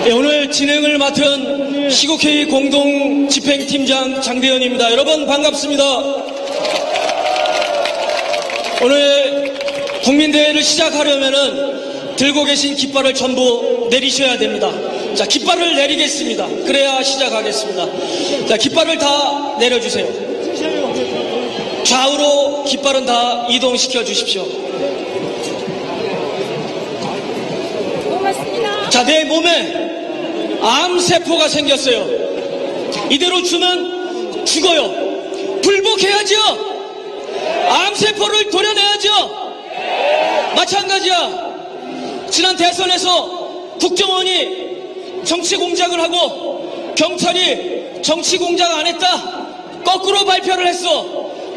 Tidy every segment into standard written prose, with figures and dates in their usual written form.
네, 오늘 진행을 맡은 시국회의 공동집행팀장 장대현입니다. 여러분 반갑습니다. 오늘 국민대회를 시작하려면은 들고 계신 깃발을 전부 내리셔야 됩니다. 자, 깃발을 내리겠습니다. 그래야 시작하겠습니다. 자, 깃발을 다 내려주세요. 좌우로 깃발은 다 이동시켜 주십시오. 자, 내 몸에 암세포가 생겼어요. 이대로 주면 죽어요. 불복해야죠. 암세포를 도려내야죠. 마찬가지야. 지난 대선에서 국정원이 정치 공작을 하고 경찰이 정치 공작 안 했다. 거꾸로 발표를 했어.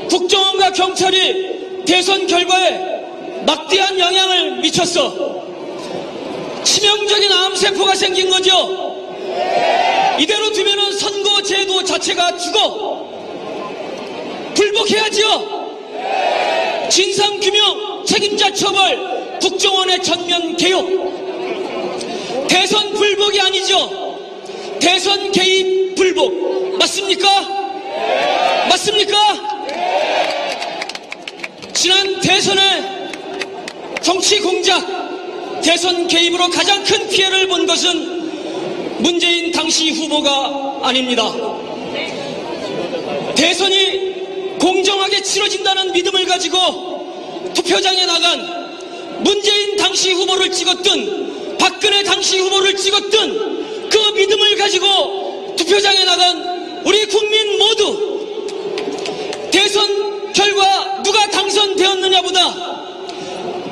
국정원과 경찰이 대선 결과에 막대한 영향을 미쳤어. 치명적인 암세포가 생긴 거죠. 이대로 두면은 선거제도 자체가 죽어. 불복해야죠. 진상규명, 책임자 처벌, 국정원의 전면 개혁. 대선 불복이 아니죠. 대선 개입 불복. 맞습니까? 맞습니까? 지난 대선에 정치 공작, 대선 개입으로 가장 큰 피해를 본 것은 문재인 당시 후보가 아닙니다. 대선이 공정하게 치러진다는 믿음을 가지고 투표장에 나간 문재인 당시 후보를 찍었든 박근혜 당시 후보를 찍었든 그 믿음을 가지고 투표장에 나간 우리 국민 모두 대선 결과 누가 당선되었느냐보다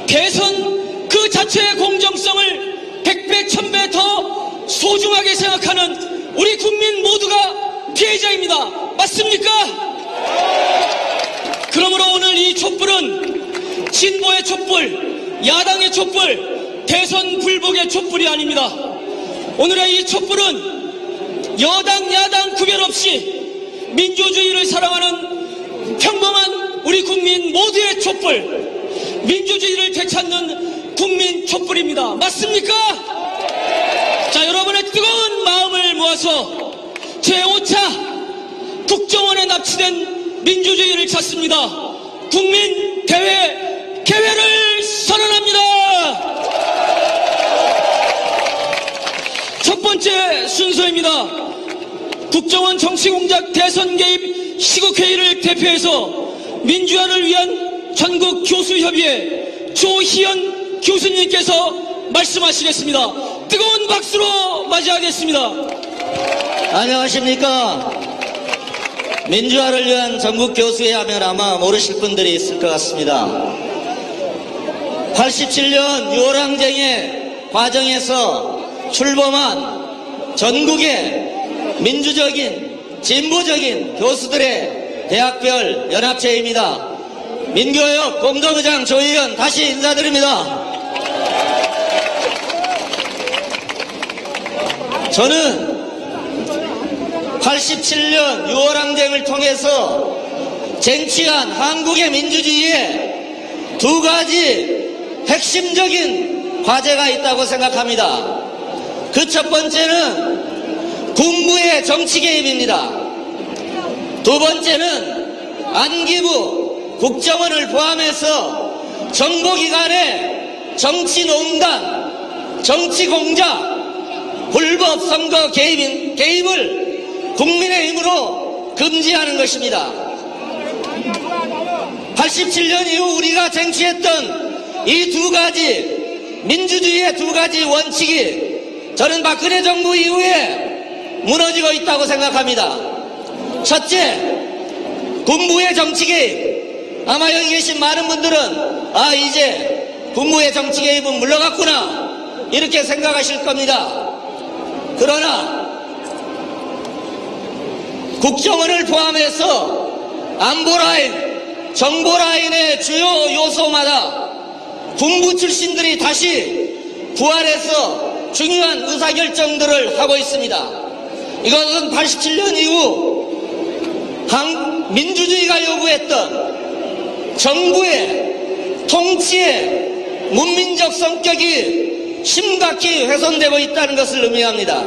대선 그 자체의 공정성을 100배, 1000배 더 소중하게 생각하는 우리 국민 모두가 피해자입니다. 맞습니까? 그러므로 오늘 이 촛불은 진보의 촛불, 야당의 촛불, 대선 불복의 촛불이 아닙니다. 오늘의 이 촛불은 여당, 야당 구별 없이 민주주의를 사랑하는 평범한 우리 국민 모두의 촛불, 민주주의를 되찾는 국민 촛불입니다. 맞습니까? 자, 여러분의 뜨거운 마음을 모아서 제5차 국정원에 납치된 민주주의를 찾습니다. 국민 대회 개회를 선언합니다. 첫 번째 순서입니다. 국정원 정치공작 대선 개입 시국회의를 대표해서 민주화를 위한 전국교수협의회 조희연 교수님께서 말씀하시겠습니다. 뜨거운 박수로 맞이하겠습니다. 안녕하십니까. 민주화를 위한 전국교수회 하면 아마 모르실 분들이 있을 것 같습니다. 87년 유월항쟁의 과정에서 출범한 전국의 민주적인 진보적인 교수들의 대학별 연합체입니다. 민교협 공동의장 조희연 다시 인사드립니다. 저는 87년 유월항쟁을 통해서 쟁취한 한국의 민주주의에 두 가지 핵심적인 과제가 있다고 생각합니다. 그 첫 번째는 군부의 정치 개입입니다. 두 번째는 안기부, 국정원을 포함해서 정보기관의 정치농단, 정치공작, 불법 선거 개입을 국민의힘으로 금지하는 것입니다. 87년 이후 우리가 쟁취했던 이 두 가지 민주주의의 두 가지 원칙이 저는 박근혜 정부 이후에 무너지고 있다고 생각합니다. 첫째, 군부의 정치 개입. 아마 여기 계신 많은 분들은 이제 군부의 정치 개입은 물러갔구나 이렇게 생각하실 겁니다. 그러나 국정원을 포함해서 안보라인, 정보라인의 주요 요소마다 군부 출신들이 다시 부활해서 중요한 의사결정들을 하고 있습니다. 이것은 87년 이후 민주주의가 요구했던 정부의 통치의 문민적 성격이 심각히 훼손되고 있다는 것을 의미합니다.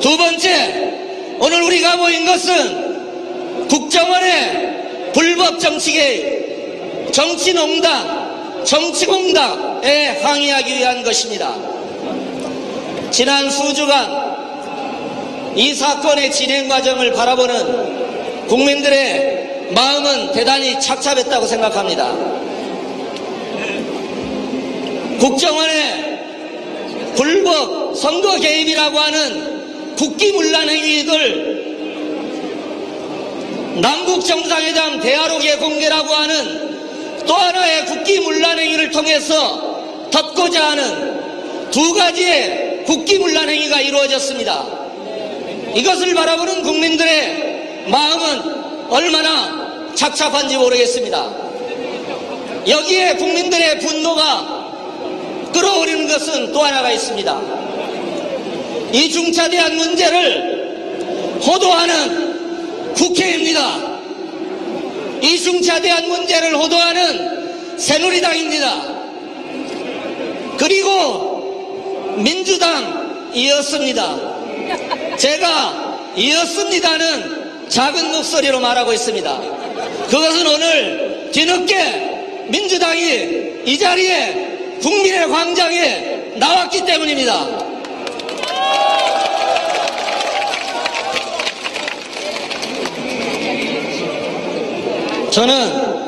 두 번째, 오늘 우리가 모인 것은 국정원의 불법 정치개입, 정치농단, 정치공당에 항의하기 위한 것입니다. 지난 수주간 이 사건의 진행 과정을 바라보는 국민들의 마음은 대단히 착잡했다고 생각합니다. 국정원의 불법 선거 개입이라고 하는 국기문란 행위들, 남북 정상회담 대화록의 공개라고 하는 또 하나의 국기문란 행위를 통해서 덮고자 하는 두 가지의 국기문란 행위가 이루어졌습니다. 이것을 바라보는 국민들의 마음은 얼마나 착잡한지 모르겠습니다. 여기에 국민들의 분노가 끌어오르는 것은 또 하나가 있습니다. 이 중차대한 문제를 호도하는 국회입니다. 이 중차대한 문제를 호도하는 새누리당입니다. 그리고 민주당이었습니다. 제가 이었습니다는 작은 목소리로 말하고 있습니다. 그것은 오늘 뒤늦게 민주당이 이 자리에 국민의 광장에 나왔기 때문입니다. 저는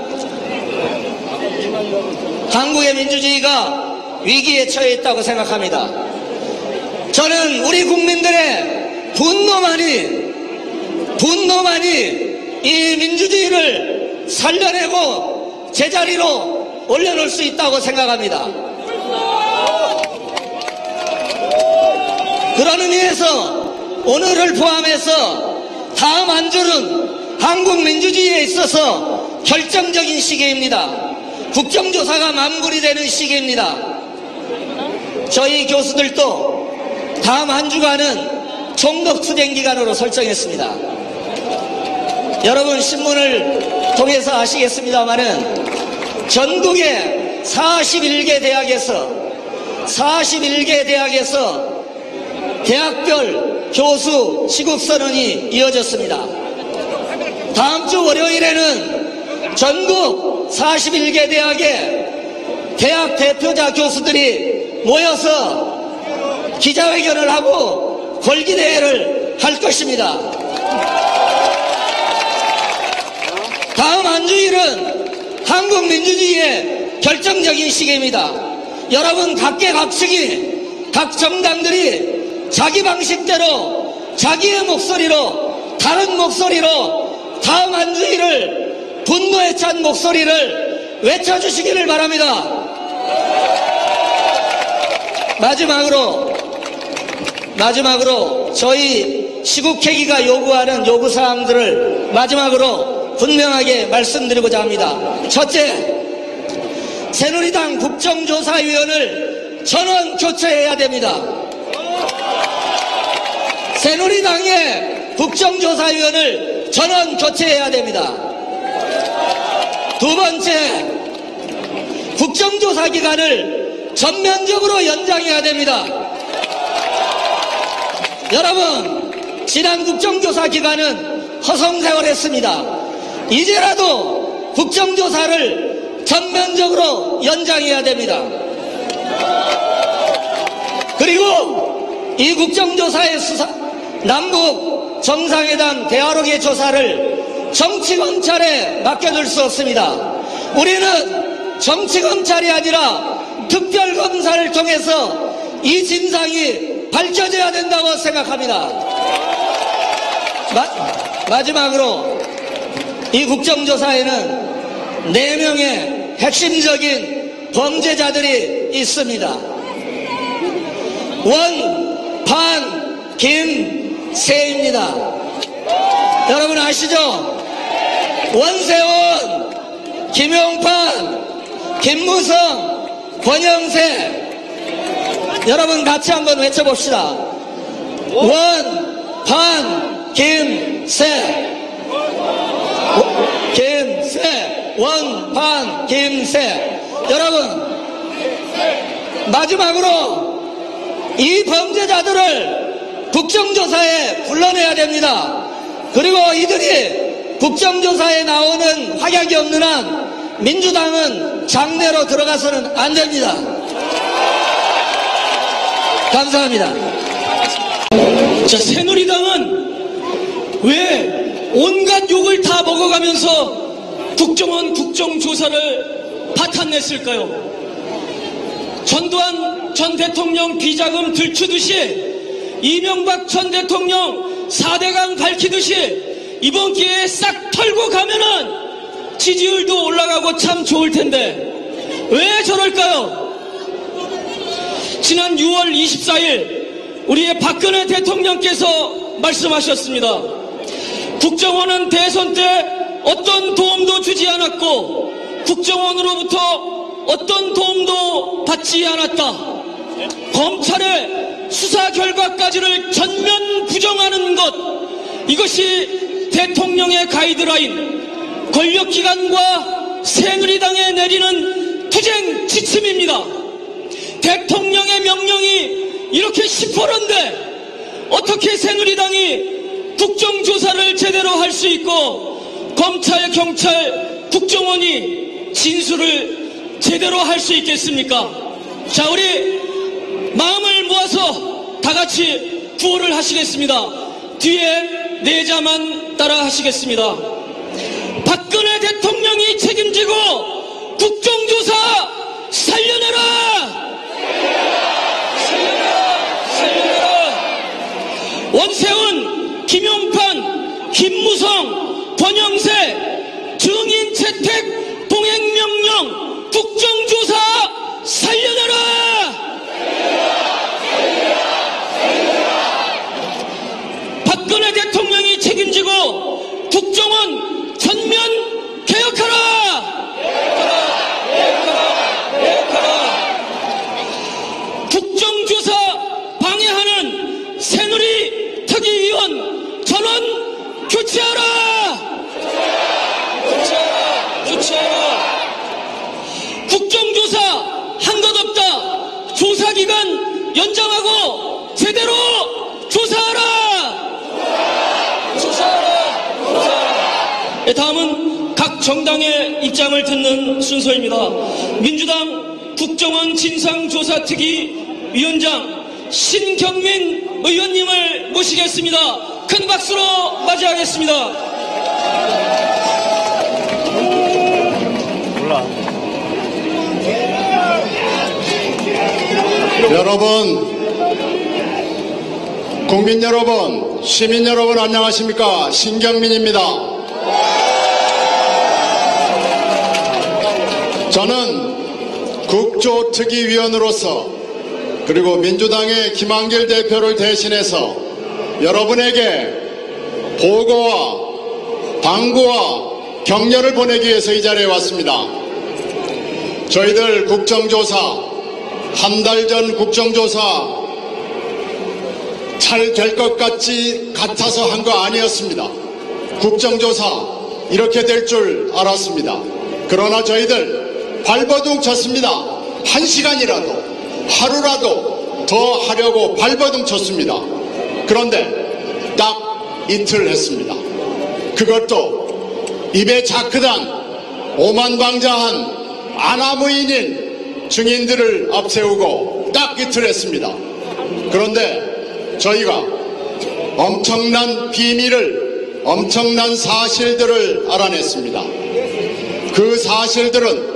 한국의 민주주의가 위기에 처해 있다고 생각합니다. 저는 우리 국민들의 분노만이 이 민주주의를 살려내고 제자리로 올려놓을 수 있다고 생각합니다. 그런 의미에서 오늘을 포함해서 다음 한 주는 한국 민주주의에 있어서 결정적인 시기입니다. 국정조사가 마무리되는 시기입니다. 저희 교수들도 다음 한 주간은 총독투쟁 기간으로 설정했습니다. 여러분 신문을 통해서 아시겠습니다마는 전국의 41개 대학에서 대학별 교수 시국선언이 이어졌습니다. 다음 주 월요일에는 전국 41개 대학의 대학 대표자 교수들이 모여서 기자회견을 하고 골기대회를 할 것입니다. 다음 한 주일은 한국 민주주의의 결정적인 시기입니다. 여러분 각계각층이 각 정당들이 자기 방식대로 자기의 목소리로 다른 목소리로 다음 한 주일을 분노에 찬 목소리를 외쳐주시기를 바랍니다. 마지막으로 저희 시국회의가 요구하는 요구사항들을 마지막으로 분명하게 말씀드리고자 합니다. 첫째, 새누리당 국정조사위원을 전원 교체해야 됩니다. 새누리당의 국정조사위원을 전원 교체해야 됩니다. 두 번째, 국정조사 기간을 전면적으로 연장해야 됩니다. 여러분, 지난 국정조사 기간은 허송세월했습니다. 이제라도 국정조사를 전면적으로 연장해야 됩니다. 그리고 이 국정조사의 남북 정상회담 대화록의 조사를 정치검찰에 맡겨둘 수 없습니다. 우리는 정치검찰이 아니라 특별검사를 통해서 이 진상이 밝혀져야 된다고 생각합니다. 마지막으로 이 국정조사에는 4명의 핵심적인 범죄자들이 있습니다. 원, 판, 김, 세입니다. 여러분 아시죠? 원세훈, 김용판, 김무성, 권영세. 여러분 같이 한번 외쳐봅시다. 원, 판, 김세. 김세, 원, 판, 김세. 여러분 마지막으로 이 범죄자들을 국정조사에 불러내야 됩니다. 그리고 이들이 국정조사에 나오는 확약이 없는 한 민주당은 장내로 들어가서는 안 됩니다. 감사합니다. 자, 새누리당은 왜 온갖 욕을 다 먹어가면서 국정원 국정조사를 파탄냈을까요? 전두환 전 대통령 비자금 들추듯이 이명박 전 대통령 4대강 밝히듯이 이번 기회에 싹 털고 가면은 지지율도 올라가고 참 좋을 텐데 왜 저럴까요? 지난 6월 24일 우리의 박근혜 대통령께서 말씀하셨습니다. 국정원은 대선 때 어떤 도움도 주지 않았고 국정원으로부터 어떤 도움도 받지 않았다. 검찰의 수사 결과까지를 전면 부정하는 것, 이것이 대통령의 가이드라인, 권력기관과 새누리당에 내리는 투쟁 지침입니다. 대통령의 명령이 이렇게 시퍼런데 어떻게 새누리당이 국정조사를 제대로 할 수 있고 검찰, 경찰, 국정원이 진술을 제대로 할 수 있겠습니까? 자, 우리 마음을 모아서 다 같이 구호를 하시겠습니다. 뒤에 네 자만 따라 하시겠습니다. 박근혜 대통령이 책임지고 국정조사 살려내라! 원세훈, 김용판, 김무성, 권영세, 증인 채택 동행명령 국정조사 살려내라! 박근혜 대통령이 책임지고 국정원 전면 개혁하라! 국정조사 방해하는 새누리 특위위원 전원 교체하라! 교체하라! 국정조사 한 것 없다. 조사기간 연장하고 제대로 조사하라! 네, 다음은 각 정당의 입장을 듣는 순서입니다. 민주당 국정원 진상조사특위 위원장 신경민 의원님을 모시겠습니다. 큰 박수로 맞이하겠습니다. 여러분, 국민 여러분, 시민 여러분 안녕하십니까? 신경민입니다. 저는 국조특위위원으로서 그리고 민주당의 김한길 대표를 대신해서 여러분에게 보고와 당부와 격려를 보내기 위해서 이 자리에 왔습니다. 저희들 국정조사 한 달 전 국정조사 잘 될 것 같아서 한 거 아니었습니다. 국정조사 이렇게 될 줄 알았습니다. 그러나 저희들 발버둥 쳤습니다. 1시간이라도 하루라도 더 하려고 발버둥 쳤습니다. 그런데 딱 이틀 했습니다. 그것도 입에 자크단 오만방자한 아나무인인 증인들을 앞세우고 딱 이틀 했습니다. 그런데 저희가 엄청난 비밀을, 엄청난 사실들을 알아냈습니다. 그 사실들은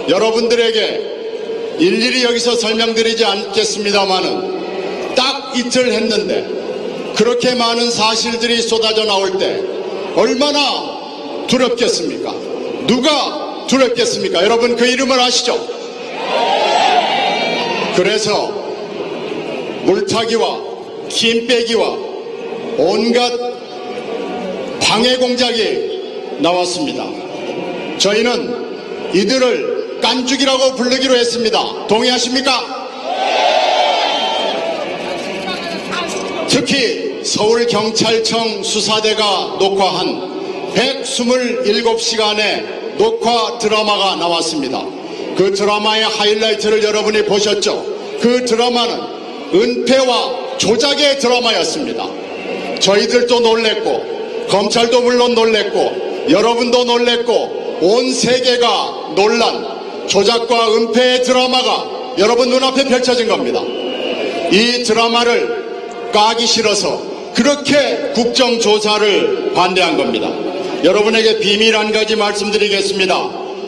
여러분들에게 일일이 여기서 설명드리지 않겠습니다만은 딱 이틀 했는데 그렇게 많은 사실들이 쏟아져 나올 때 얼마나 두렵겠습니까? 누가 두렵겠습니까? 여러분 그 이름을 아시죠? 그래서 물타기와 김빼기와 온갖 방해 공작이 나왔습니다. 저희는 이들을 깐죽이라고 부르기로 했습니다. 동의하십니까? 특히 서울경찰청 수사대가 녹화한 127시간의 녹화 드라마가 나왔습니다. 그 드라마의 하이라이트를 여러분이 보셨죠? 그 드라마는 은폐와 조작의 드라마였습니다. 저희들도 놀랬고 검찰도 물론 놀랬고 여러분도 놀랬고 온 세계가 놀란 조작과 은폐의 드라마가 여러분 눈앞에 펼쳐진 겁니다. 이 드라마를 까기 싫어서 그렇게 국정조사를 반대한 겁니다. 여러분에게 비밀 한 가지 말씀드리겠습니다.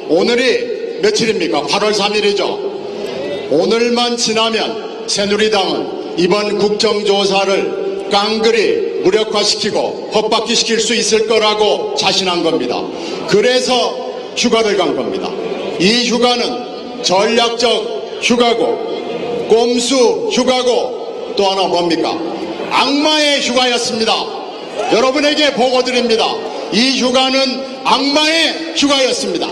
오늘이 며칠입니까? 8월 3일이죠. 오늘만 지나면 새누리당은 이번 국정조사를 깡그리 무력화시키고 헛바퀴시킬 수 있을 거라고 자신한 겁니다. 그래서 휴가를 간 겁니다. 이 휴가는 전략적 휴가고 꼼수 휴가고 또 하나 뭡니까? 악마의 휴가였습니다. 여러분에게 보고드립니다. 이 휴가는 악마의 휴가였습니다.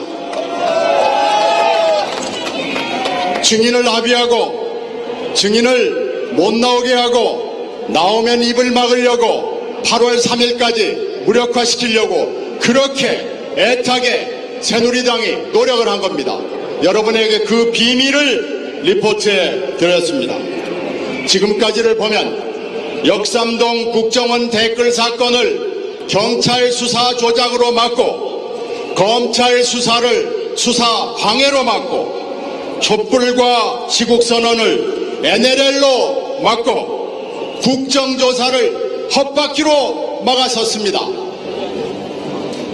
증인을 합의하고 증인을 못 나오게 하고 나오면 입을 막으려고 8월 3일까지 무력화시키려고 그렇게 애타게 새누리당이 노력을 한 겁니다. 여러분에게 그 비밀을 리포트해 드렸습니다. 지금까지를 보면 역삼동 국정원 댓글 사건을 경찰 수사 조작으로 막고 검찰 수사를 수사 방해로 막고 촛불과 시국선언을 NLL로 막고 국정조사를 헛바퀴로 막아섰습니다.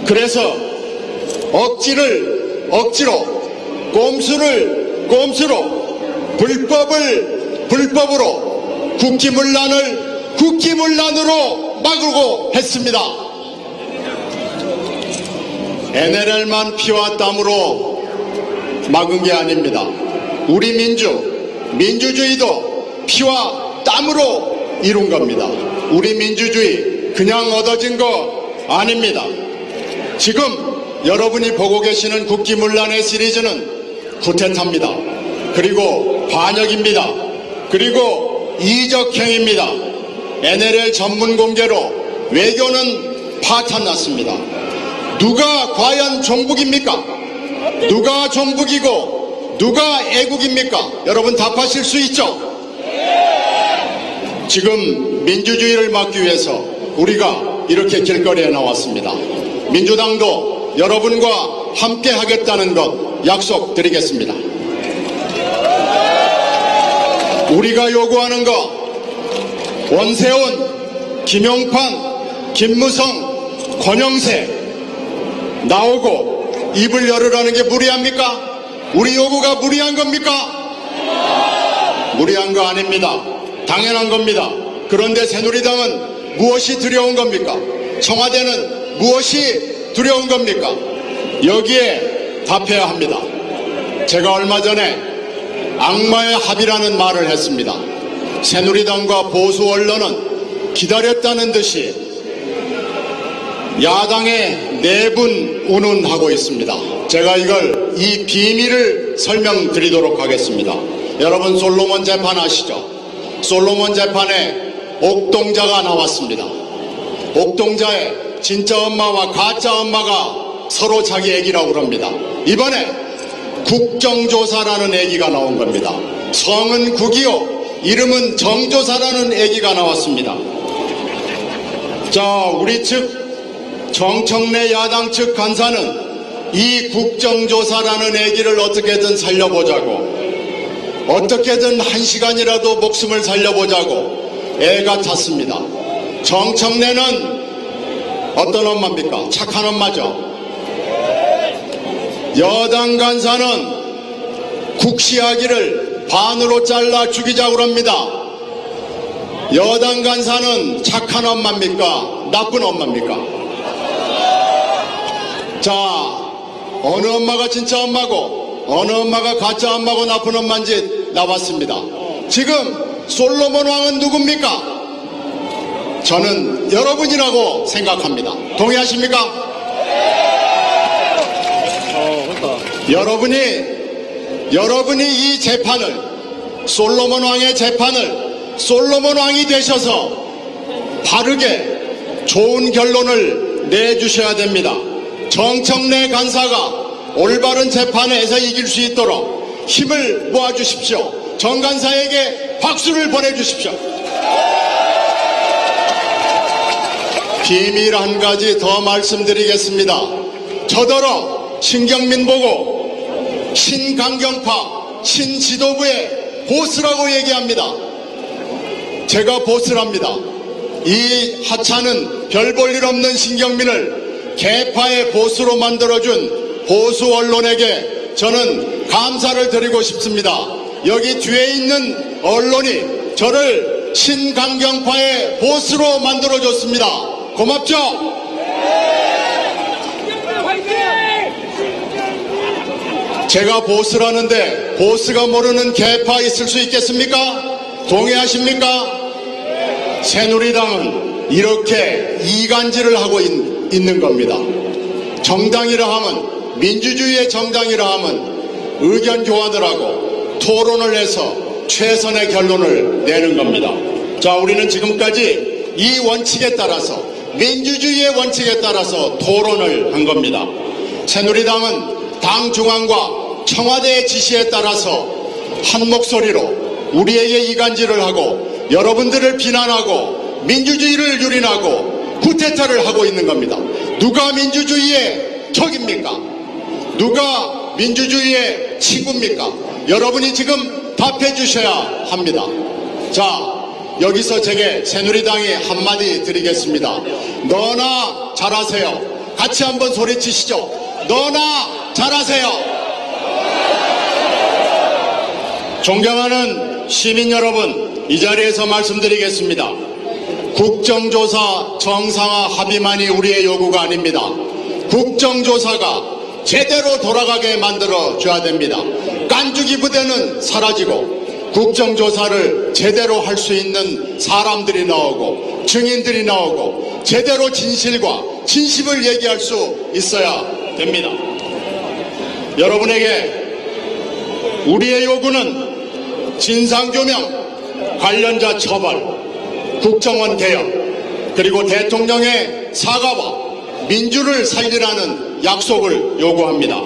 그래서 억지로 꼼수를 꼼수로 불법을 불법으로 국기문란을 국기문란으로 막으려고 했습니다. NLL만 피와 땀으로 막은 게 아닙니다. 우리 민주주의도 피와 땀으로 이룬 겁니다. 우리 민주주의 그냥 얻어진 거 아닙니다. 지금 여러분이 보고 계시는 국기문란의 시리즈는 쿠데타입니다. 그리고 반역입니다. 그리고 이적행입니다. NLL 전문 공개로 외교는 파탄났습니다. 누가 과연 종북입니까? 누가 종북이고 누가 애국입니까? 여러분 답하실 수 있죠? 지금 민주주의를 막기 위해서 우리가 이렇게 길거리에 나왔습니다. 민주당도 여러분과 함께 하겠다는 것 약속드리겠습니다. 우리가 요구하는 것 원세훈, 김용판, 김무성, 권영세 나오고 입을 열으라는 게 무리합니까? 우리 요구가 무리한 겁니까? 무리한 거 아닙니다. 당연한 겁니다. 그런데 새누리당은 무엇이 두려운 겁니까? 청와대는 무엇이 두려운 겁니까? 여기에 답해야 합니다. 제가 얼마 전에 악마의 합의라는 말을 했습니다. 새누리당과 보수 언론은 기다렸다는 듯이 야당의 내분 운운하고 있습니다. 제가 이 비밀을 설명드리도록 하겠습니다. 여러분 솔로몬 재판 아시죠? 솔로몬 재판에 옥동자가 나왔습니다. 옥동자의 진짜 엄마와 가짜 엄마가 서로 자기 애기라고 그럽니다. 이번에 국정조사라는 애기가 나온 겁니다. 성은 국이요 이름은 정조사라는 애기가 나왔습니다. 자, 우리 측 정청래 야당 측 간사는 이 국정조사라는 애기를 어떻게든 살려보자고 어떻게든 1시간이라도 목숨을 살려보자고 애가 탔습니다. 정청래는 어떤 엄마입니까? 착한 엄마죠. 여당 간사는 국시하기를 반으로 잘라 죽이자고 합니다. 여당 간사는 착한 엄마입니까? 나쁜 엄마입니까? 자, 어느 엄마가 진짜 엄마고 어느 엄마가 가짜 엄마고 나쁜 엄마인지 나왔습니다. 지금 솔로몬 왕은 누굽니까? 저는 여러분이라고 생각합니다. 동의하십니까? 여러분이 이 재판을 솔로몬 왕의 재판을 솔로몬 왕이 되셔서 바르게 좋은 결론을 내주셔야 됩니다. 정청래 간사가 올바른 재판에서 이길 수 있도록 힘을 모아주십시오. 정간사에게 박수를 보내주십시오. 비밀 한 가지 더 말씀드리겠습니다. 저더러 신경민 보고 신강경파 신지도부의 보스라고 얘기합니다. 제가 보스랍니다. 이 하찮은 별 볼 일 없는 신경민을 개파의 보수로 만들어준 보수 언론에게 저는 감사를 드리고 싶습니다. 여기 뒤에 있는 언론이 저를 신강경파의 보스로 만들어줬습니다. 고맙죠? 제가 보스라는데 보스가 모르는 개파 있을 수 있겠습니까? 동의하십니까? 새누리당은 이렇게 이간질을 하고 있는 겁니다. 정당이라 하면, 민주주의의 정당이라 하면 의견 교환을 하고 토론을 해서 최선의 결론을 내는 겁니다. 자, 우리는 지금까지 이 원칙에 따라서, 민주주의의 원칙에 따라서 토론을 한 겁니다. 새누리당은 당 중앙과 청와대의 지시에 따라서 한 목소리로 우리에게 이간질을 하고 여러분들을 비난하고 민주주의를 유린하고 쿠데타를 하고 있는 겁니다. 누가 민주주의의 적입니까? 누가 민주주의의 친구입니까? 여러분이 지금 답해 주셔야 합니다. 자, 여기서 제게 새누리당이 한마디 드리겠습니다. 너나 잘하세요. 같이 한번 소리치시죠. 너나 잘하세요. 존경하는 시민 여러분, 이 자리에서 말씀드리겠습니다. 국정조사 정상화 합의만이 우리의 요구가 아닙니다. 국정조사가 제대로 돌아가게 만들어줘야 됩니다. 깐죽이 부대는 사라지고 국정조사를 제대로 할 수 있는 사람들이 나오고 증인들이 나오고 제대로 진실과 진심을 얘기할 수 있어야 됩니다. 여러분에게 우리의 요구는 진상규명, 관련자 처벌, 국정원 개혁, 그리고 대통령의 사과와 민주를 살리라는 약속을 요구합니다.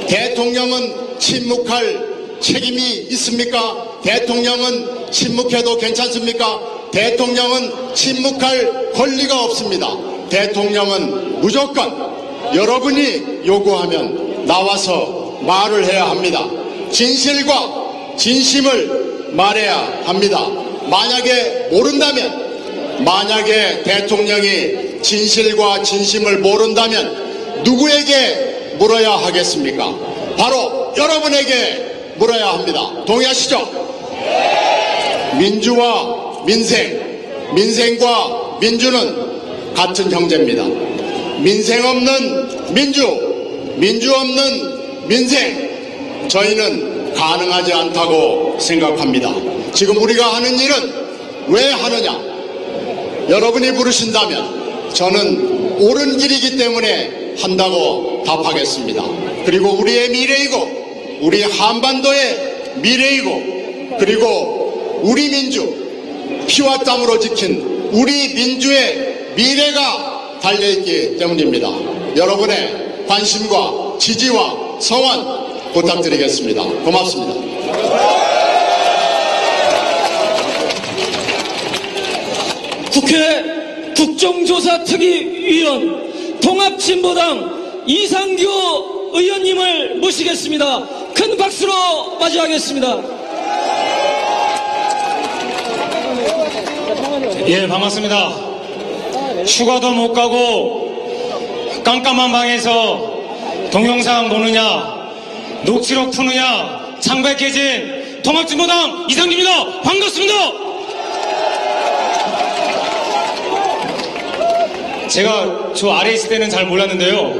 대통령은 침묵할 책임이 있습니까? 대통령은 침묵해도 괜찮습니까? 대통령은 침묵할 권리가 없습니다. 대통령은 무조건 여러분이 요구하면 나와서 말을 해야 합니다. 진실과 진심을 말해야 합니다. 만약에 모른다면, 만약에 대통령이 진실과 진심을 모른다면 누구에게 물어야 하겠습니까? 바로 여러분에게 물어야 합니다. 동의하시죠? 민주와 민생, 민생과 민주는 같은 형제입니다. 민생 없는 민주, 민주 없는 민생, 저희는 가능하지 않다고 생각합니다. 지금 우리가 하는 일은 왜 하느냐? 여러분이 부르신다면 저는 옳은 길이기 때문에 한다고 답하겠습니다. 그리고 우리의 미래이고 우리 한반도의 미래이고 그리고 우리 민주, 피와 땀으로 지킨 우리 민주의 미래가 달려있기 때문입니다. 여러분의 관심과 지지와 성원 부탁드리겠습니다. 고맙습니다. 국회 국정조사특위위원 통합진보당 이상규 의원님을 모시겠습니다. 큰 박수로 맞이하겠습니다. 예, 반갑습니다. 휴가도 못 가고 깜깜한 방에서 동영상 보느냐 녹취록 푸느냐 창백해진 통합진보당 이상규입니다. 반갑습니다. 제가 저 아래에 있을 때는 잘 몰랐는데요,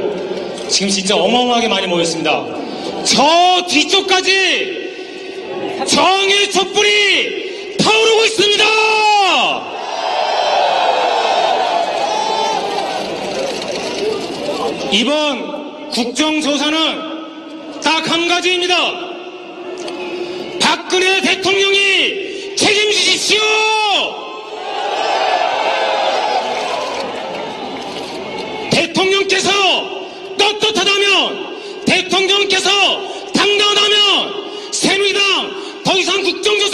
지금 진짜 어마어마하게 많이 모였습니다. 저 뒤쪽까지 정의 촛불이 타오르고 있습니다. 이번 국정조사는 딱 한 가지입니다. 박근혜 대통령이 책임지십시오. 대통령께서 떳떳하다면, 대통령께서 당당하다면 새누리당 더 이상 국정조사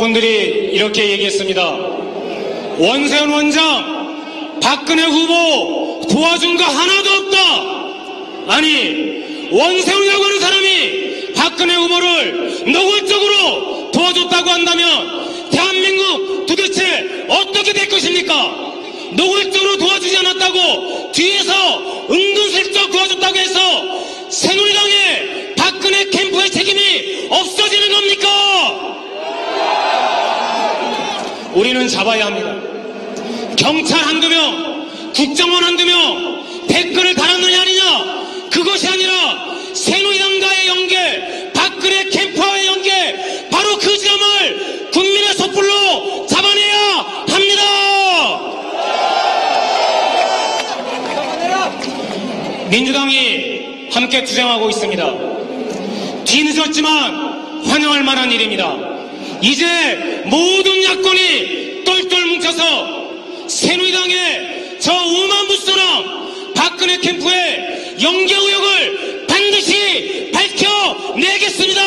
분들이 이렇게 얘기했습니다. 원세훈 원장, 박근혜 후보 도와준 거 하나도 없다. 아니, 원세훈이라고 하는 사람이 박근혜 후보를 노골적으로 도와줬다고 한다면 대한민국 도대체 어떻게 될 것입니까? 노골적으로 도와주지 않았다고 뒤에서 은근슬쩍 도와줬다고 해서 새누리당의 박근혜 캠프의 책임이 없어지는 겁니까? 우리는 잡아야 합니다. 경찰 한두 명, 국정원 한두 명 댓글을 달았느냐 아니냐, 그것이 아니라 새누리당과의 연계, 박근혜 캠프와의 연계, 바로 그 지점을 국민의 촛불로 잡아내야 합니다. 민주당이 함께 투쟁하고 있습니다. 뒤늦었지만 환영할 만한 일입니다. 이제 모든 야권이 똘똘 뭉쳐서 새누리당의 저 오만부스랑 박근혜 캠프의 연계 의혹을 반드시 밝혀내겠습니다.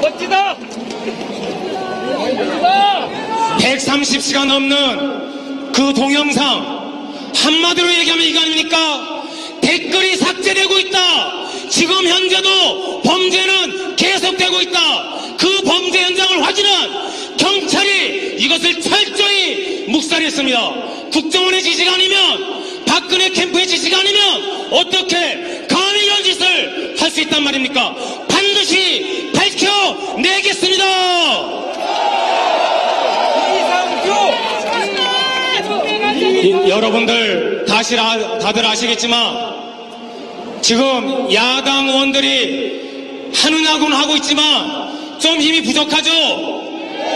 멋지다. 130시간 넘는 그 동영상, 한마디로 얘기하면 이거 아닙니까? 댓글이 삭제되고 있다. 지금 현재도 범죄는 계속되고 있다. 그 범죄 현장을 확인한 경찰이 이것을 철저히 묵살했습니다. 국정원의 지시가 아니면, 박근혜 캠프의 지시가 아니면 어떻게 감히 이런 짓을 할 수 있단 말입니까? 반드시 밝혀내겠습니다. 여러분들 다들 아시겠지만 지금 야당 의원들이 하느냐고는 하고 있지만 좀 힘이 부족하죠.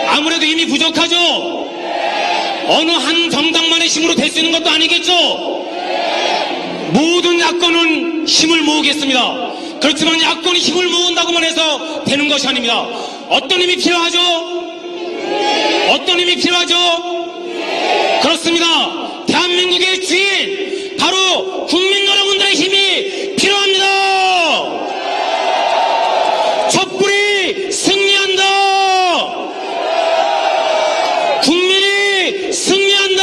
아무래도 힘이 부족하죠. 어느 한 정당만의 힘으로 될 수 있는 것도 아니겠죠. 모든 야권은 힘을 모으겠습니다. 그렇지만 야권이 힘을 모은다고만 해서 되는 것이 아닙니다. 어떤 힘이 필요하죠? 어떤 힘이 필요하죠? 그렇습니다. 대한민국의 주인, 바로 국민 여러분들의 힘이 필요합니다. 촛불이 승리한다. 국민이 승리한다.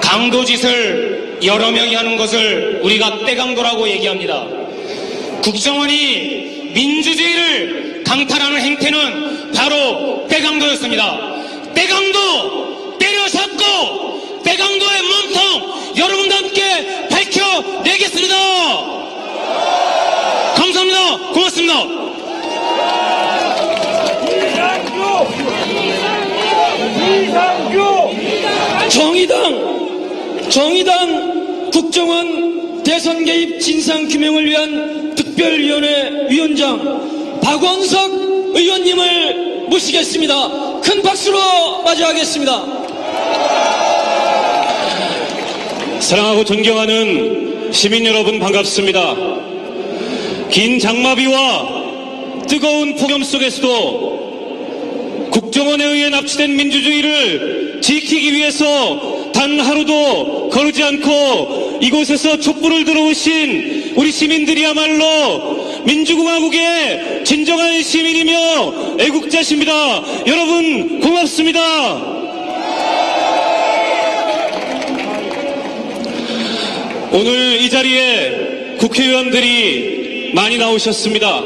강도짓을 여러 명이 하는 것을 우리가 때강도라고 얘기합니다. 국정원이 민주주의를 강탈하는 행태는 바로 때강도였습니다. 때강도, 때려잡고 때강도의 몸통 여러분과 함께 밝혀내겠습니다. 감사합니다. 고맙습니다. 정의당 국정원 대선 개입 진상 규명을 위한 특별위원회 위원장 박원석 의원님을 모시겠습니다. 큰 박수로 맞이하겠습니다. 사랑하고 존경하는 시민 여러분, 반갑습니다. 긴 장마비와 뜨거운 폭염 속에서도 국정원에 의해 납치된 민주주의를 지키기 위해서 단 하루도 거르지 않고 이곳에서 촛불을 들어오신 우리 시민들이야말로 민주공화국의 진정한 시민이며 애국자십니다. 여러분 고맙습니다. 오늘 이 자리에 국회의원들이 많이 나오셨습니다.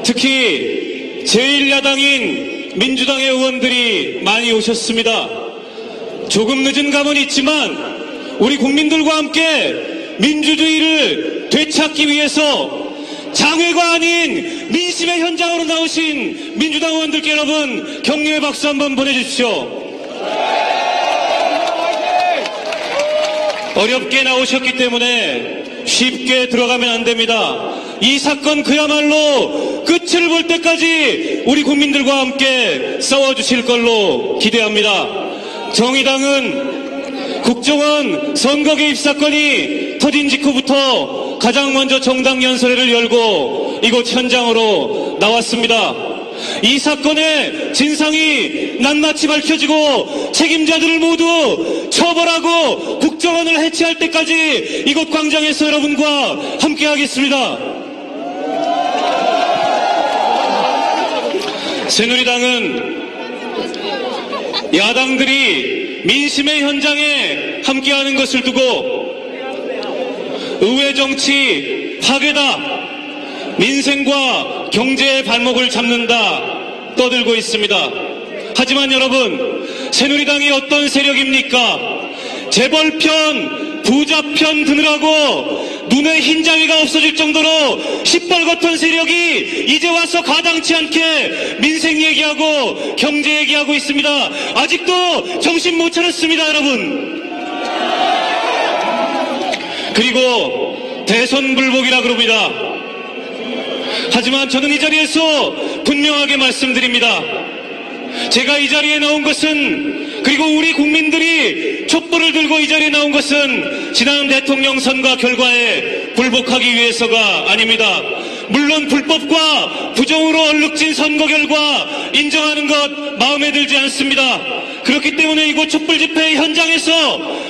특히 제1야당인 민주당의 의원들이 많이 오셨습니다. 조금 늦은 감은 있지만 우리 국민들과 함께 민주주의를 되찾기 위해서 장외가 아닌 민심의 현장으로 나오신 민주당 의원들께 여러분 격려의 박수 한번 보내주십시오. 어렵게 나오셨기 때문에 쉽게 들어가면 안 됩니다. 이 사건 그야말로 끝을 볼 때까지 우리 국민들과 함께 싸워주실 걸로 기대합니다. 정의당은 국정원 선거 개입 사건이 터진 직후부터 가장 먼저 정당 연설회를 열고 이곳 현장으로 나왔습니다. 이 사건의 진상이 낱낱이 밝혀지고 책임자들을 모두 처벌하고 국정원을 해체할 때까지 이곳 광장에서 여러분과 함께하겠습니다. 새누리당은 야당들이 민심의 현장에 함께하는 것을 두고 의회 정치 파괴다, 민생과 경제의 발목을 잡는다 떠들고 있습니다. 하지만 여러분, 새누리당이 어떤 세력입니까? 재벌편, 부자편 드느라고 눈에 흰자위가 없어질 정도로 시뻘겋던 세력이 이제 와서 가당치 않게 민생 얘기하고 경제 얘기하고 있습니다. 아직도 정신 못 차렸습니다, 여러분. 그리고 대선 불복이라 그럽니다. 하지만 저는 이 자리에서 분명하게 말씀드립니다. 제가 이 자리에 나온 것은, 그리고 우리 국민들이 촛불을 들고 이 자리에 나온 것은 지난 대통령 선거 결과에 불복하기 위해서가 아닙니다. 물론 불법과 부정으로 얼룩진 선거 결과 인정하는 것 마음에 들지 않습니다. 그렇기 때문에 이곳 촛불 집회 현장에서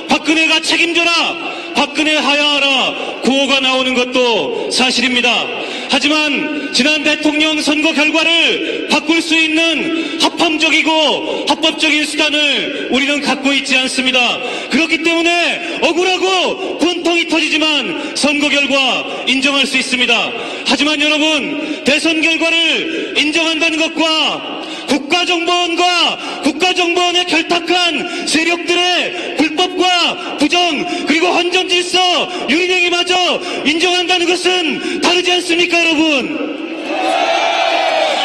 박근혜가 책임져라, 박근혜 하야하라 구호가 나오는 것도 사실입니다. 하지만 지난 대통령 선거 결과를 바꿀 수 있는 합헌적이고 합법적인 수단을 우리는 갖고 있지 않습니다. 그렇기 때문에 억울하고 분통이 터지지만 선거 결과 인정할 수 있습니다. 하지만 여러분, 대선 결과를 인정한다는 것과 국가정보원과 국가정보원에 결탁한 세력들의 불법과 부정, 그리고 헌정질서 유린행위마저 인정한다는 것은 다르지 않습니까, 여러분?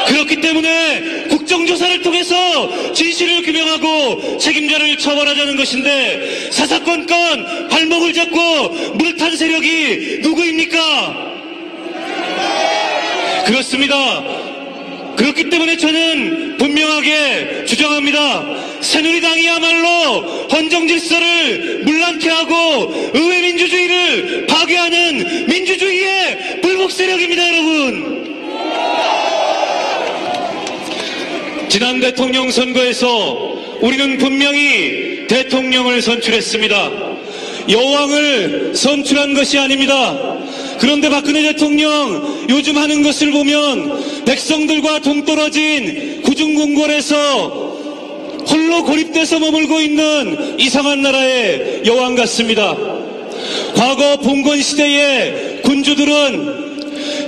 그렇기 때문에 국정조사를 통해서 진실을 규명하고 책임자를 처벌하자는 것인데, 사사건건 발목을 잡고 물탄 세력이 누구입니까? 그렇습니다. 그렇기 때문에 저는 분명하게 주장합니다. 새누리당이야말로 헌정질서를 물랑케 하고 의회 민주주의를 파괴하는 민주주의의 불복 세력입니다, 여러분. 지난 대통령 선거에서 우리는 분명히 대통령을 선출했습니다. 여왕을 선출한 것이 아닙니다. 그런데 박근혜 대통령 요즘 하는 것을 보면 백성들과 동떨어진 구중궁궐에서 홀로 고립돼서 머물고 있는 이상한 나라의 여왕 같습니다. 과거 봉건 시대의 군주들은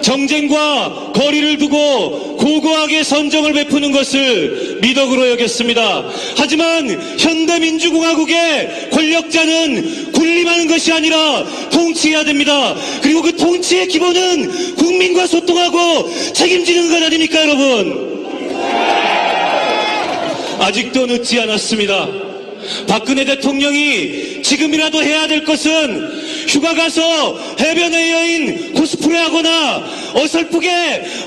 정쟁과 거리를 두고 고고하게 선정을 베푸는 것을 미덕으로 여겼습니다. 하지만 현대민주공화국의 권력자는 군림하는 것이 아니라 통치해야 됩니다. 그리고 그 통치의 기본은 국민과 소통하고 책임지는 것 아닙니까, 여러분? 아직도 늦지 않았습니다. 박근혜 대통령이 지금이라도 해야 될 것은 휴가 가서 해변의 여인 코스프레 하거나 어설프게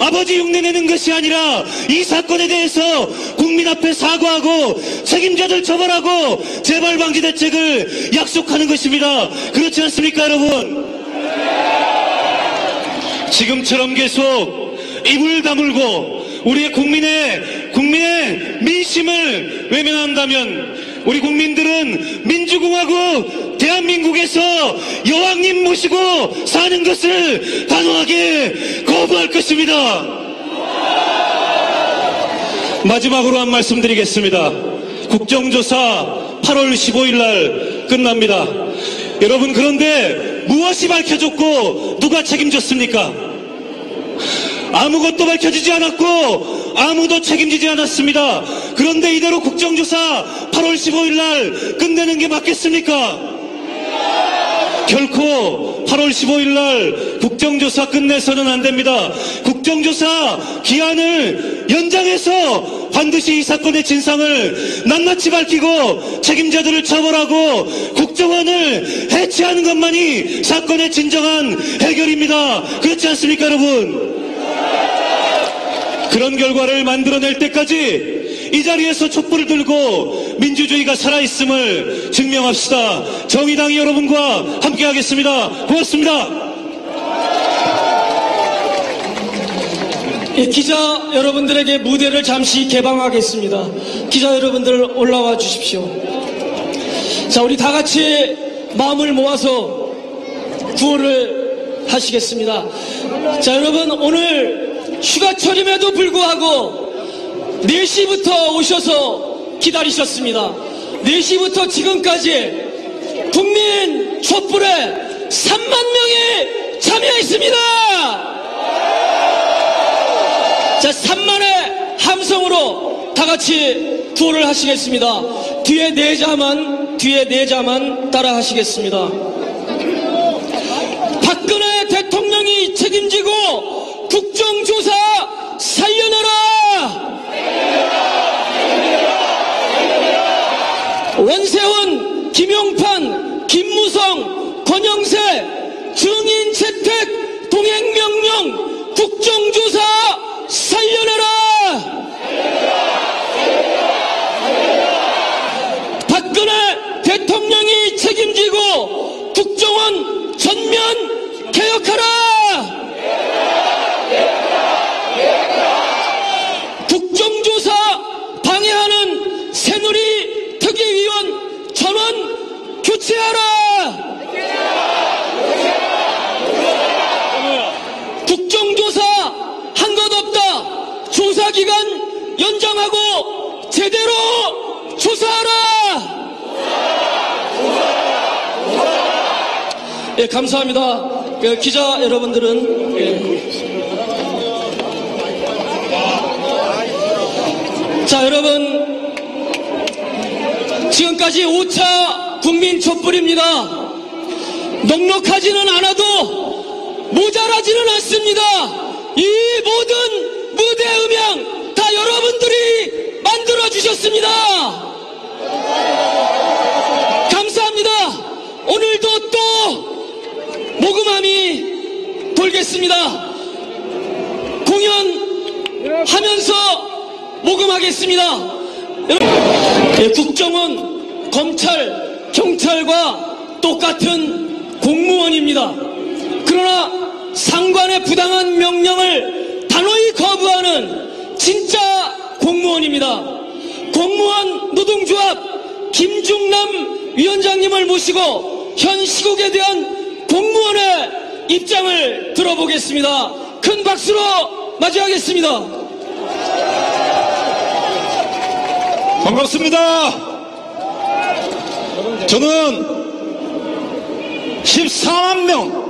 아버지 흉내내는 것이 아니라 이 사건에 대해서 국민 앞에 사과하고 책임자들 처벌하고 재발 방지 대책을 약속하는 것입니다. 그렇지 않습니까, 여러분? 지금처럼 계속 입을 다물고 우리의 국민의 민심을 외면한다면 우리 국민들은 민주공화국 대한민국에서 여왕님 모시고 사는 것을 단호하게 거부할 것입니다. 마지막으로 한 말씀 드리겠습니다. 국정조사 8월 15일 날 끝납니다. 여러분, 그런데 무엇이 밝혀졌고 누가 책임졌습니까? 아무것도 밝혀지지 않았고 아무도 책임지지 않았습니다. 그런데 이대로 국정조사 8월 15일 날 끝내는 게 맞겠습니까? 결코 8월 15일 날 국정조사 끝내서는 안 됩니다. 국정조사 기한을 연장해서 반드시 이 사건의 진상을 낱낱이 밝히고 책임자들을 처벌하고 국정원을 해체하는 것만이 사건의 진정한 해결입니다. 그렇지 않습니까, 여러분? 그런 결과를 만들어낼 때까지 이 자리에서 촛불을 들고 민주주의가 살아있음을 증명합시다. 정의당이 여러분과 함께하겠습니다. 고맙습니다. 기자 여러분들에게 무대를 잠시 개방하겠습니다. 기자 여러분들 올라와 주십시오. 자, 우리 다 같이 마음을 모아서 구호를 하시겠습니다. 자, 여러분, 오늘 휴가철임에도 불구하고 4시부터 오셔서 기다리셨습니다. 4시부터 지금까지 국민 촛불에 3만 명이 참여했습니다. 자, 3만의 함성으로 다 같이 구호를 하시겠습니다. 뒤에 네 자만 따라 하시겠습니다. 박근혜 대통령이 책임지고 국정조사 살려내라! 원세훈, 김용판, 김무성, 권영세, 증인 채택, 동행명령, 국정조사 살려내라! 박근혜 대통령이 책임지고 국정원 전면 개혁하라! 국정조사 방해하는 새누리 특위위원 전원 교체하라! 국정조사 한 것 없다. 조사기간 연장하고 제대로 조사하라! 예, 감사합니다. 기자 여러분들은 자, 여러분, 지금까지 5차 국민 촛불입니다. 넉넉하지는 않아도 모자라지는 않습니다. 이 모든 무대 음향 다 여러분들이 만들어주셨습니다. 감사합니다. 오늘도 또 모금함이 돌겠습니다. 공연하면서 모금하겠습니다. 국정원, 검찰, 경찰과 똑같은 공무원입니다. 그러나 상관의 부당한 명령을 단호히 거부하는 진짜 공무원입니다. 공무원 노동조합 김중남 위원장님을 모시고 현 시국에 대한 공무원의 입장을 들어보겠습니다. 큰 박수로 맞이하겠습니다. 반갑습니다. 저는 14만 명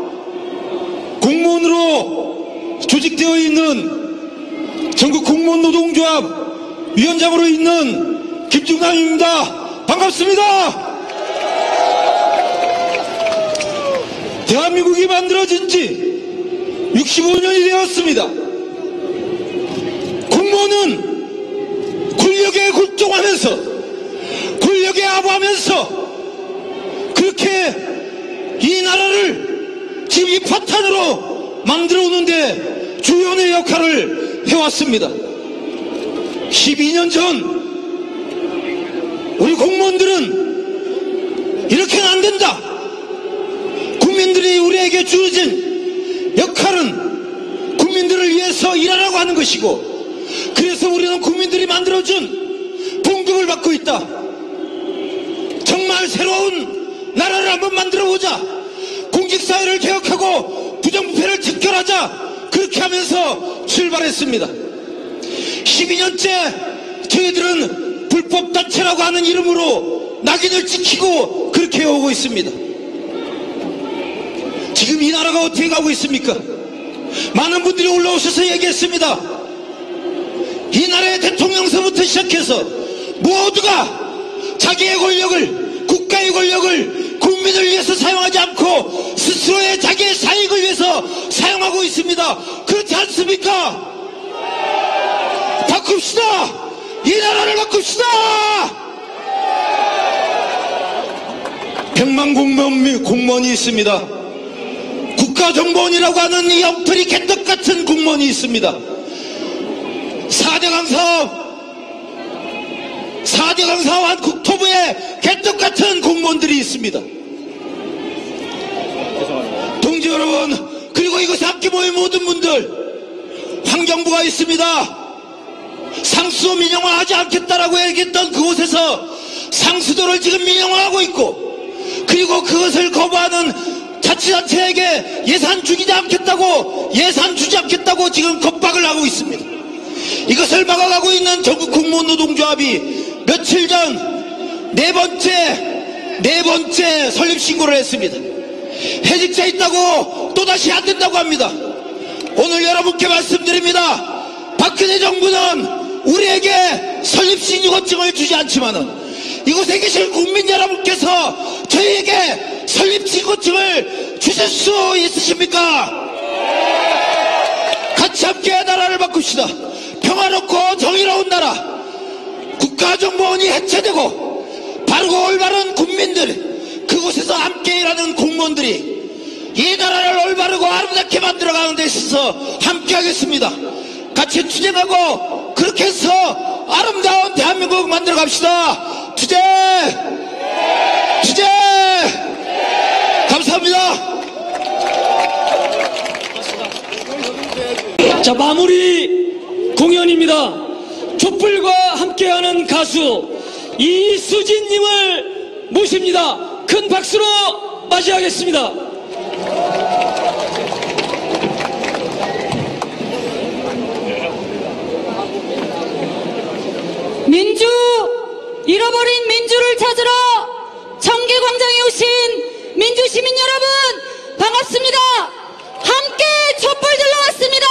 공무원으로 조직되어 있는 전국 공무원 노동조합 위원장으로 있는 김중남입니다. 반갑습니다. 대한민국이 만들어진 지 65년이 되었습니다. 공무원은 권력에 굴종하면서 권력에 아부하면서 그렇게 이 나라를 지금 이 파탄으로 만들어 오는데 주요의 역할을 해왔습니다. 12년 전 우리 공무원들은 이렇게는 안 된다. 국민들이 우리에게 주어진 역할은 국민들을 위해서 일하라고 하는 것이고, 그래서 우리는 국민들이 만들어준 봉급을 받고 있다. 정말 새로운 나라를 한번 만들어보자. 공직사회를 개혁하고 부정부패를 척결하자. 그렇게 하면서 출발했습니다. 12년째 저희들은 불법단체라고 하는 이름으로 낙인을 찍히고 그렇게 오고 있습니다. 지금 이 나라가 어떻게 가고 있습니까? 많은 분들이 올라오셔서 얘기했습니다. 이 나라의 대통령서부터 시작해서 모두가 자기의 권력을, 국가의 권력을 국민을 위해서 사용하지 않고 스스로의 자기의 사익을 위해서 사용하고 있습니다. 그렇지 않습니까? 바꿉시다. 이 나라를 바꿉시다. 100만 공무원이 있습니다. 국가정보원이라고 하는 이 엉터리 개떡같은 공무원이 있습니다. 4대강 사업한 국토부에 개떡같은 공무원들이 있습니다. 동지 여러분, 그리고 이것에 함께 모인 모든 분들, 환경부가 있습니다. 상수 민영화하지 않겠다라고 얘기했던 그곳에서 상수도를 지금 민영화하고 있고, 그리고 그것을 거부하는 자치단체에게 예산 주지 않겠다고 지금 겁박을 하고 있습니다. 이것을 막아가고 있는 전국 공무원 노동조합이 며칠 전 네 번째 설립신고를 했습니다. 해직자 있다고 또다시 안 된다고 합니다. 오늘 여러분께 말씀드립니다. 박근혜 정부는 우리에게 설립신고증을 주지 않지만은 이곳에 계신 국민 여러분께서 저희에게 설립신고증을 주실 수 있으십니까? 같이 함께 나라를 바꿉시다. 평화롭고 정의로운 나라, 국가정보원이 해체되고 바르고 올바른 국민들, 그곳에서 함께 일하는 공무원들이 이 나라를 올바르고 아름답게 만들어가는 데 있어서 함께 하겠습니다. 같이 투쟁하고 그렇게 해서 아름다운 대한민국 만들어 갑시다. 투쟁! 감사합니다. 자, 마무리 공연입니다. 촛불과 함께하는 가수 이수진님을 모십니다. 큰 박수로 맞이하겠습니다. 잃어버린 민주를 찾으러 청계광장에 오신 민주시민 여러분, 반갑습니다. 함께 촛불 들러 왔습니다.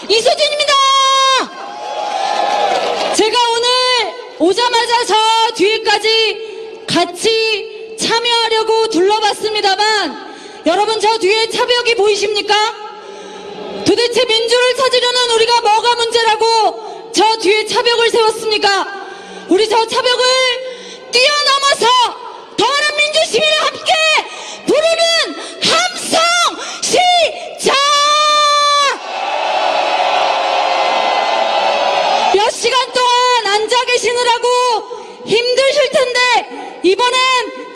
이수진입니다. 제가 오늘 오자마자 저 뒤에까지 같이 참여하려고 둘러봤습니다만, 여러분 저 뒤에 차벽이 보이십니까? 도대체 민주를 찾으려는 우리가 뭐가 문제라고 저 뒤에 차벽을 세웠습니까? 우리 저 차벽을 뛰어넘어서 더 많은 민주시민과 함께 부르는 함성 시작! 몇 시간 동안 앉아 계시느라고 힘드실 텐데 이번엔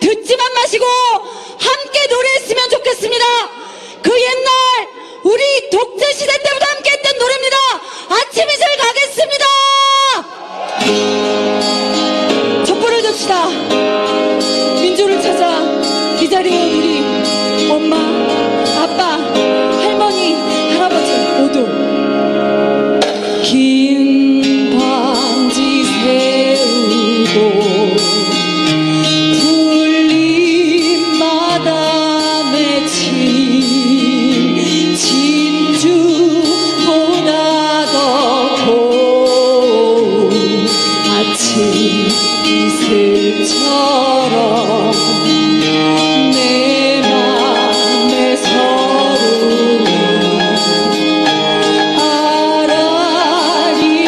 듣지만 마시고 함께 노래했으면 좋겠습니다. 그 옛날 우리 독재 시대 때부터 함께 했던 노래입니다. 아침 이슬 가겠습니다. 촛불을 듭시다. 민주를 찾아 기다리는 우리 엄마, 아빠, 할머니, 할아버지 모두 긴 반지 세우고 풀린 마담에 친 진주보다 더 고운 아침 이슬처럼 내 맘에 서루는 아라리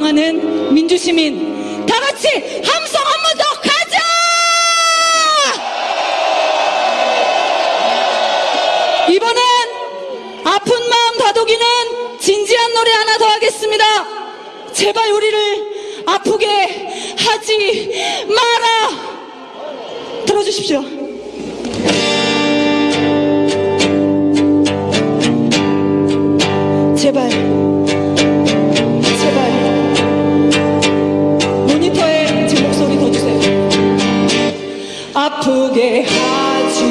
반성하는 민주시민 다 같이 함성 한 번 더 가자! 이번엔 아픈 마음 다독이는 진지한 노래 하나 더 하겠습니다. 제발 우리를 아프게 하지 마라. 들어주십시오. 제발 제발 모니터에 제 목소리 더 주세요. 아프게 하지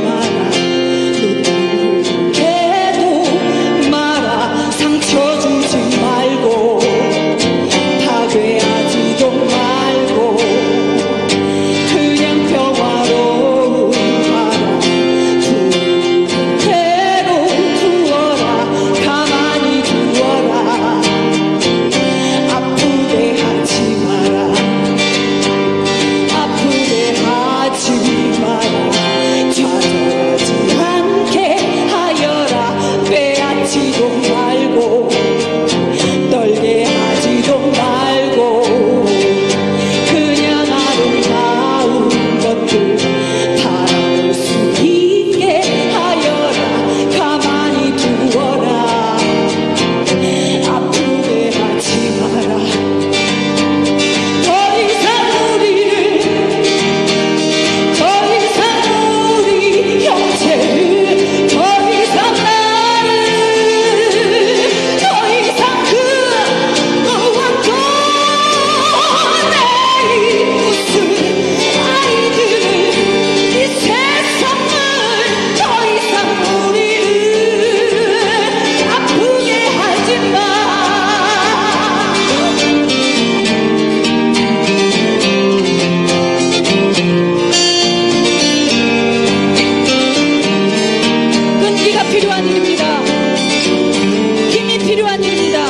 마라. 누구에도 마라. 상처 주지 말고 파괴하지도 말고 그냥 평화로운 바람 그대로 두어라. 가만히 두어라. 아프게 하지 마라. 아프게 하지 마라. 좌절하지 않게 하여라. 빼앗지도 말고 떨게 하지도 말고 그냥 아름다운 것들 바라볼 수 있게 하여라. 가만히 두어라. 아프게 하지 마라. 더 이상 우리를 더 이상 우리 형제를 더 이상 나를 더 이상 그 무엇도 내이 웃을 아이들을 이 세상을 더 이상 우리를 아프게 하지 마. 끈기가 필요한 일입니다. 힘이 필요한 일입니다.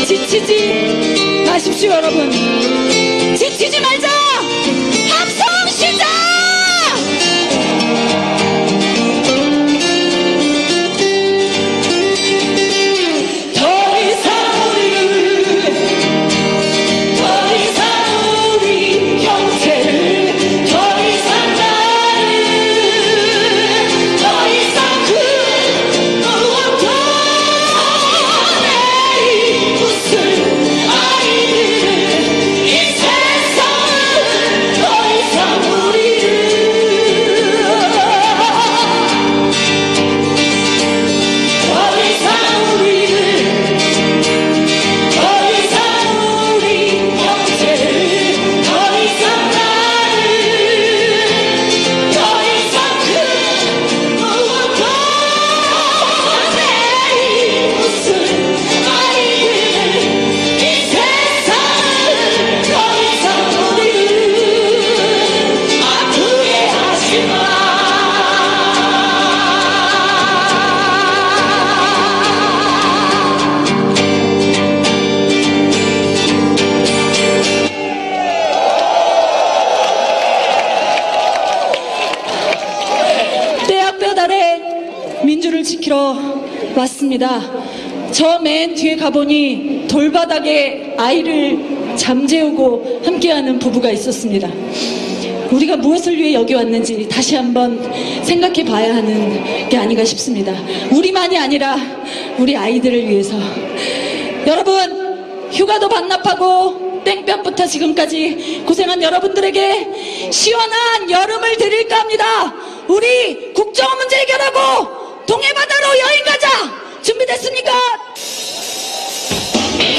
지치지 마십시오, 여러분. 지치지 말자. 함성 시작. 더 이상 우리를 더 이상 우리 형제를 더 이상 나를 더 이상 그 무엇도 내이 웃을 아이들을 이 세상을 더 이상 우리를 더 이상 우리를 더 이상 우리 형제를 더 이상 나를 더 이상 그 무엇도 내이 웃을 아이들을 이 세상을 더 이상 우리를 아프게 하지 마. 떼약볕 아래 민주를 지키러 왔습니다. 저 맨 뒤에 가보니 돌바닥에 아이를 잠재우고 함께하는 부부가 있었습니다. 우리가 무엇을 위해 여기 왔는지 다시 한번 생각해 봐야 하는 게 아닌가 싶습니다. 우리만이 아니라 우리 아이들을 위해서. 여러분, 휴가도 반납하고 땡볕부터 지금까지 고생한 여러분들에게 시원한 여름을 드릴까 합니다. 우리 국정원 문제 해결하고 동해바다로 여행 가자. 준비됐습니까?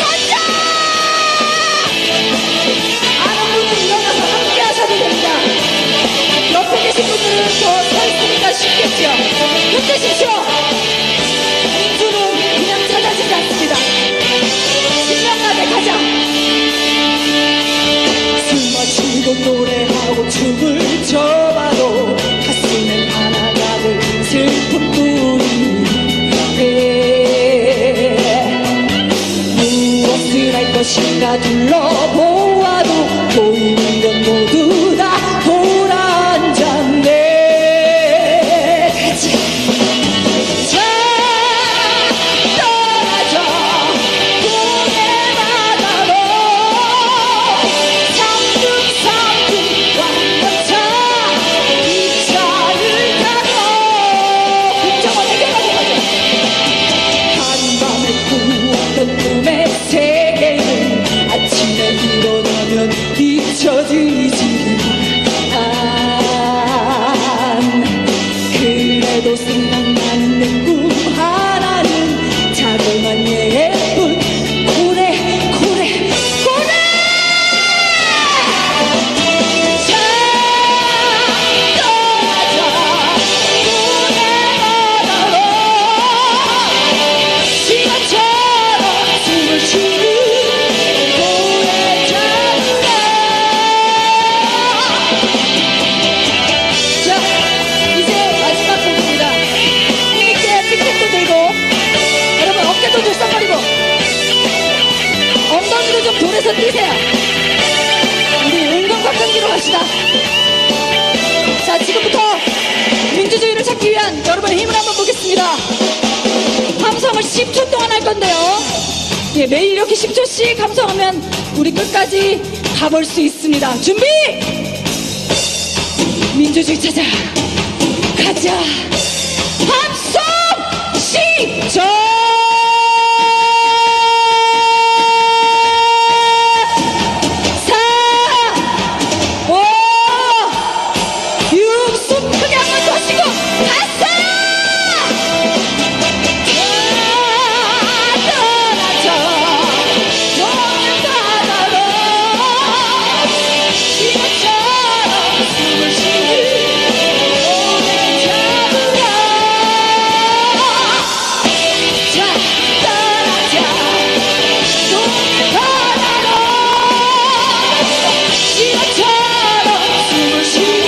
가자! 아는 분은 일어나서 함께 하셔도 됩니다. 옆에 계신 분들은 더 서 있으니까 쉽겠죠. 힘내십시오. 민주는 그냥 찾아지지 않습니다. 신명나게 가자. 술 마시고 노래하고 춤을 춰봐도 가슴엔 하나 가득 슬픔뿐이네. 무대에서 뛰세요. 우리 은검각경기로 갑시다. 자, 지금부터 민주주의를 찾기 위한 여러분의 힘을 한번 보겠습니다. 함성을 10초 동안 할 건데요. 예, 매일 이렇게 10초씩 함성하면 우리 끝까지 가볼 수 있습니다. 준비! 민주주의 찾아 가자. 함성 10초! 4, 5, 6, 숨 크게 한번 더 쉬고 갔어! 떠나자 너의 바다로 지금처럼 숨을 쉬는 오늘 잡으라. 자, 떠나자 너의 바다로 지금처럼 숨을 쉬는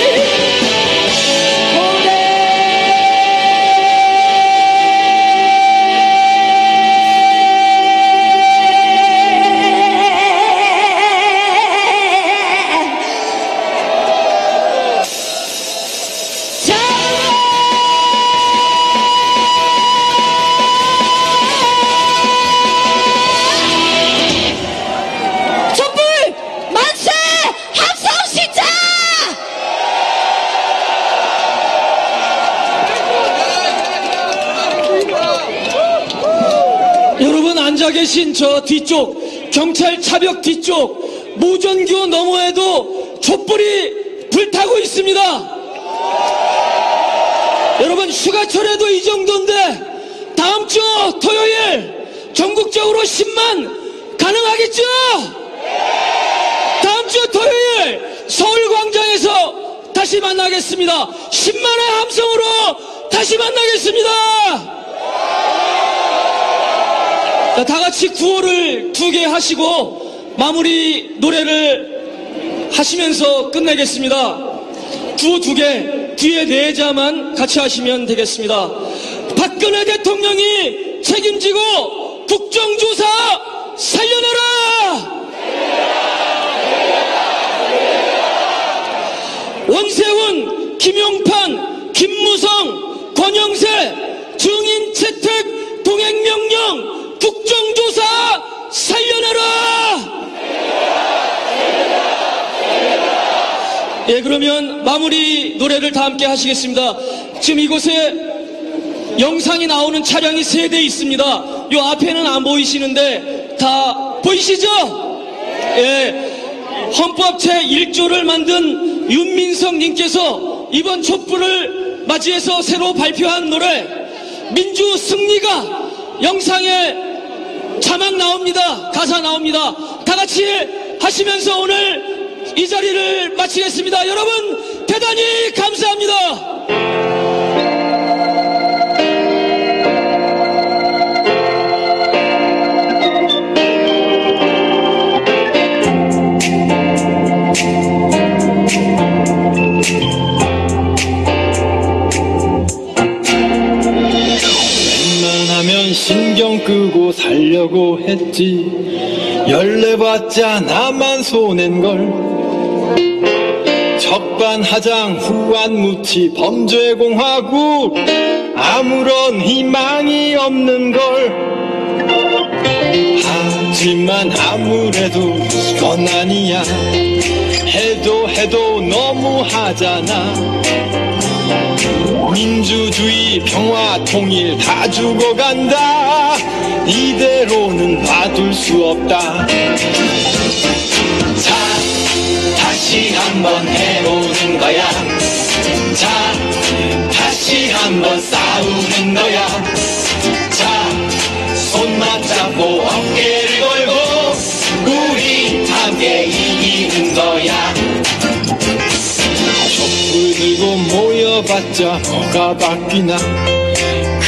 촛불 만세! 함성 시작! 여러분 앉아 계신 저 뒤쪽 경찰 차벽 뒤쪽 모전교 너머에도 촛불이 불타고 있습니다. 여러분 휴가철에도 이 정도인데 다음 주 토요일 전국적으로 10만 가능하겠죠? 다음 주 토요일 서울광장에서 다시 만나겠습니다. 10만의 함성으로 다시 만나겠습니다. 자, 다 같이 구호를 2개 하시고 마무리 노래를 하시면서 끝내겠습니다. 구호 2개, 뒤에 4자만 같이 하시면 되겠습니다. 박근혜 대통령이 책임지고 국정조사 살려내라! 원세훈, 김용판, 김무성, 권영세 증인 채택 동행명령 국정조사 살려내라! 예, 그러면 마무리 노래를 다 함께 하시겠습니다. 지금 이곳에 영상이 나오는 차량이 3대 있습니다. 요 앞에는 안 보이시는데 다 보이시죠? 예, 헌법 제1조를 만든 윤민석 님께서 이번 촛불을 맞이해서 새로 발표한 노래 민주 승리가 영상에 자막 나옵니다. 가사 나옵니다. 다 같이 하시면서 오늘 이 자리를 마치겠습니다. 여러분 대단히 감사합니다. 웬만하면 신경 끄고 살려고 했지 열내봤자 나만 손해인걸 적반하장 후안무치 범죄공화국 아무런 희망이 없는걸 하지만 아무래도 이건 아니야 해도 너무하잖아 민주주의 평화 통일 다 죽어간다 이대로는 놔둘 수 없다 자 다시 한번 해보는 거야 자 다시 한번 싸우는 거야 자 손 맞잡고 어깨를 걸고 우리 함께 이기는 거야 촛불 들고 모여봤자 뭐가 바뀌나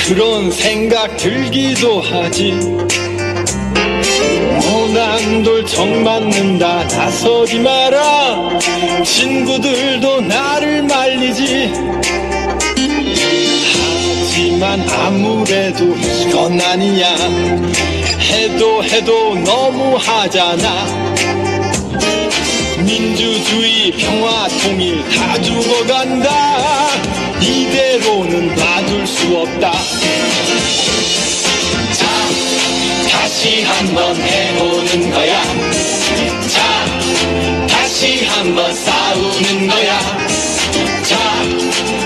그런 생각 들기도 하지 모난 돌 정 맞는다 나서지 마라 친구들도 나를 말리지 하지만 아무래도 이건 아니야 해도 너무하잖아. 민주주의 평화 통일 다 죽어간다. 이대로는 놔둘 수 없다. 자, 다시 한번 해보는 거야. 자, 다시 한번 싸우는 거야. 자,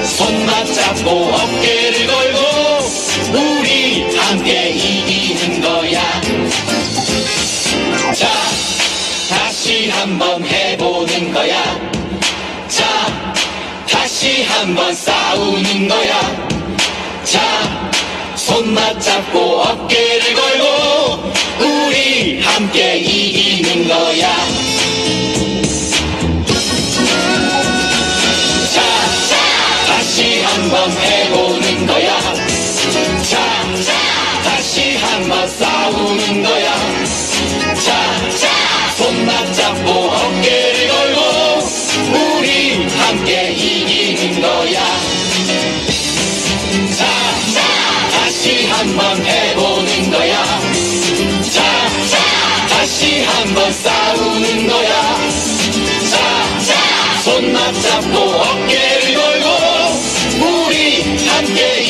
손 맞잡고 어깨를 걸고 우리 함께 이기는 거야. 자, 다시 한번 해보는 거야. 자, 다시 한번 싸우는 거야. 자, 손 맞잡고 어깨를 걸고 우리 함께 이기는 거야. 자, 다시 한번 해보는 거야. 자, 다시 한번 싸우는 거야. 자, 손 맞잡고 어깨를 걸고 우리 함께 이기는 거야. 자, 다시 한번 해보는 거야. 자, 다시 한번 싸우는 거야. 자, 손 맞잡고 어깨를 걸고 우리 함께